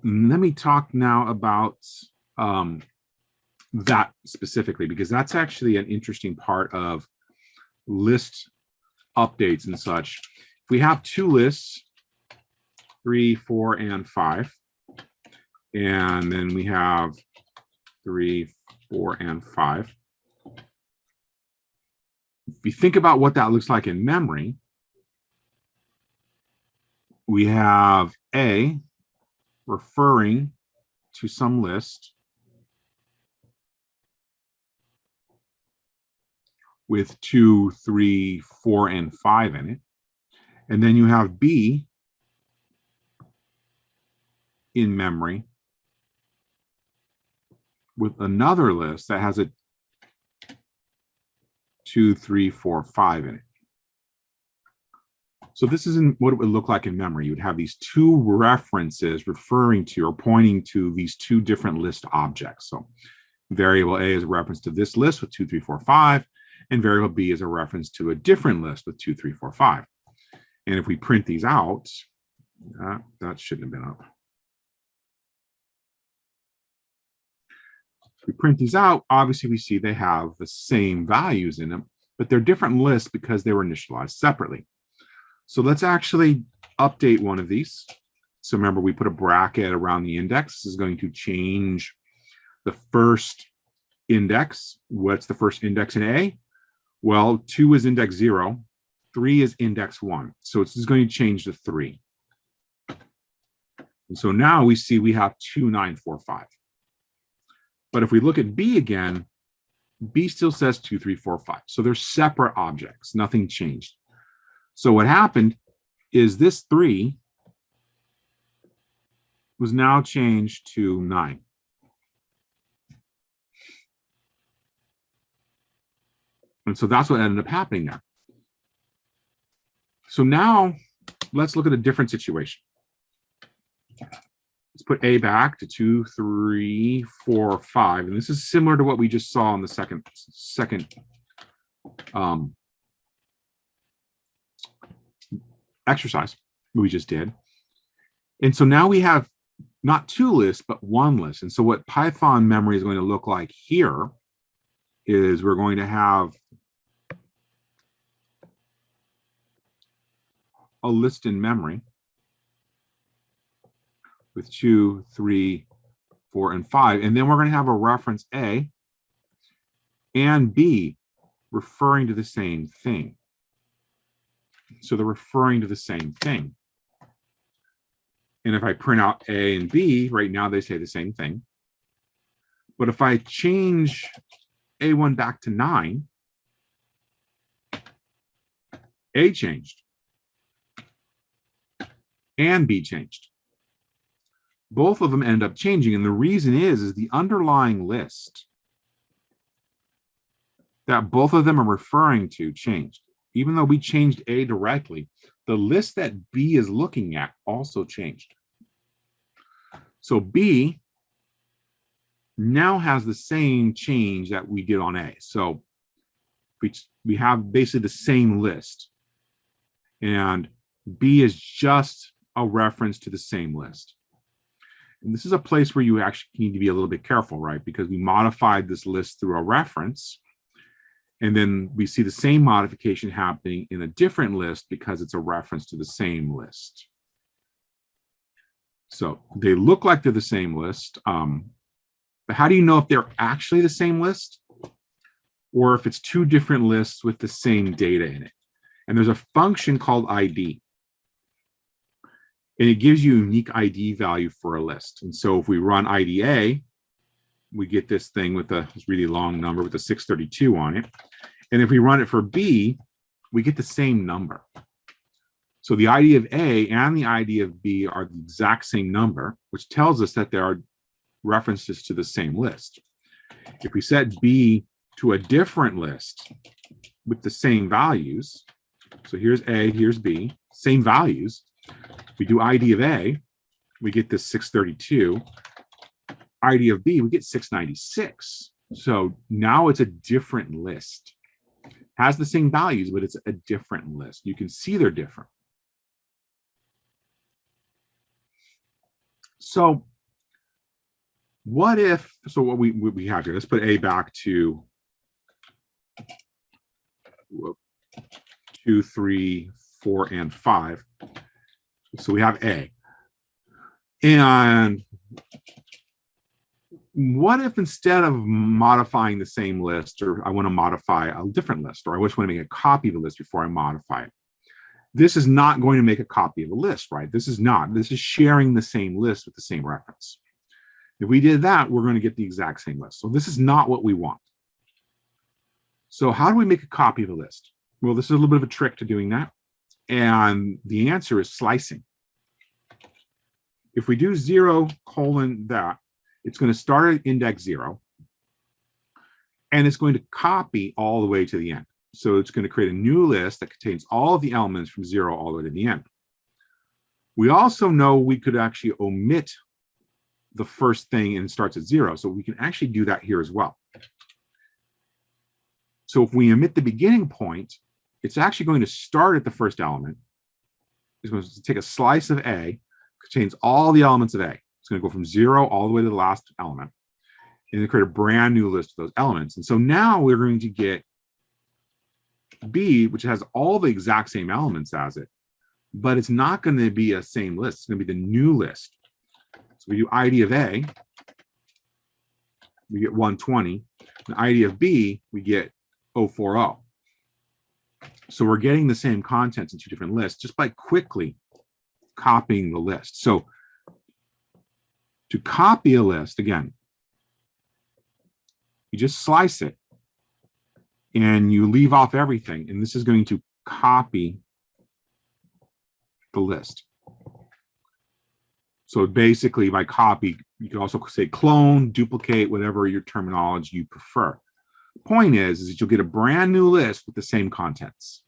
let me talk now about that specifically, because that's actually an interesting part of list updates and such. If we have two lists, 3, 4, and 5, and then we have 3, 4, and 5. If you think about what that looks like in memory, we have A referring to some list with 2, 3, 4, and 5 in it. And then you have B in memory with another list that has a 2, 3, 4, 5 in it. So this isn't what it would look like in memory. You would have these two references referring to or pointing to these two different list objects. So variable A is a reference to this list with 2, 3, 4, 5, and variable B is a reference to a different list with 2, 3, 4, 5. And if we print these out, that shouldn't have been up. If we print these out, obviously we see they have the same values in them, but they're different lists because they were initialized separately. So let's actually update one of these. So remember, we put a bracket around the index. This is going to change the first index. What's the first index in A? Well, 2 is index 0. 3 is index 1. So this is going to change to 3. And so now we see we have 2, 9, 4, 5. But if we look at B again, B still says 2, 3, 4, 5. So they're separate objects. Nothing changed. So what happened is this 3 was now changed to 9. And so that's what ended up happening there. So now let's look at a different situation. Let's put A back to 2, 3, 4, 5. And this is similar to what we just saw in the second exercise we just did. And so now we have not two lists, but one list. And so what Python memory is going to look like here is we're going to have a list in memory with 2, 3, 4, and 5. And then we're going to have a reference A and B referring to the same thing. So they're referring to the same thing. And if I print out A and B, right now they say the same thing. But if I change A1 back to 9, A changed and B changed. Both of them end up changing. And the reason is the underlying list that both of them are referring to changed. Even though we changed A directly, the list that B is looking at also changed. So B now has the same change that we did on A. So we have basically the same list. And B is just a reference to the same list. And this is a place where you actually need to be a little bit careful, right? Because we modified this list through a reference. And then we see the same modification happening in a different list because it's a reference to the same list. So they look like they're the same list. But how do you know if they're actually the same list or if it's two different lists with the same data in it? And there's a function called ID. And it gives you a unique ID value for a list. And so if we run IDA, we get this thing with a really long number with a 632 on it. And if we run it for B, we get the same number. So the ID of A and the ID of B are the exact same number, which tells us that there are references to the same list. If we set B to a different list with the same values, so here's A, here's B, same values. We do ID of A, we get this 632. ID of B, we get 696. So now it's a different list. Has the same values, but it's a different list. You can see they're different. So what if, so what we have here, let's put A back to 2, 3, 4, and 5. So we have A. And what if instead of modifying the same list, or I want to modify a different list, or I just want to make a copy of the list before I modify it? This is not going to make a copy of a list, right? This is not. This is sharing the same list with the same reference. If we did that, we're going to get the exact same list. So this is not what we want. So how do we make a copy of the list? Well, this is a little bit of a trick to doing that. And the answer is slicing. If we do 0 colon that, it's going to start at index 0. And it's going to copy all the way to the end. So it's going to create a new list that contains all of the elements from 0 all the way to the end. We also know we could actually omit the first thing and it starts at 0. So we can actually do that here as well. So if we omit the beginning point, it's actually going to start at the first element. It's going to take a slice of A, contains all the elements of A. It's going to go from 0 all the way to the last element, and then create a brand new list of those elements. And so now we're going to get B, which has all the exact same elements as it, but it's not going to be a same list. It's going to be the new list. So we do ID of A, we get 120. The ID of B, we get 040. So we're getting the same contents in 2 different lists just by quickly copying the list. So to copy a list, again, you just slice it and you leave off everything. And this is going to copy the list. So basically by copy, you can also say clone, duplicate, whatever your terminology you prefer. The point is that you'll get a brand new list with the same contents.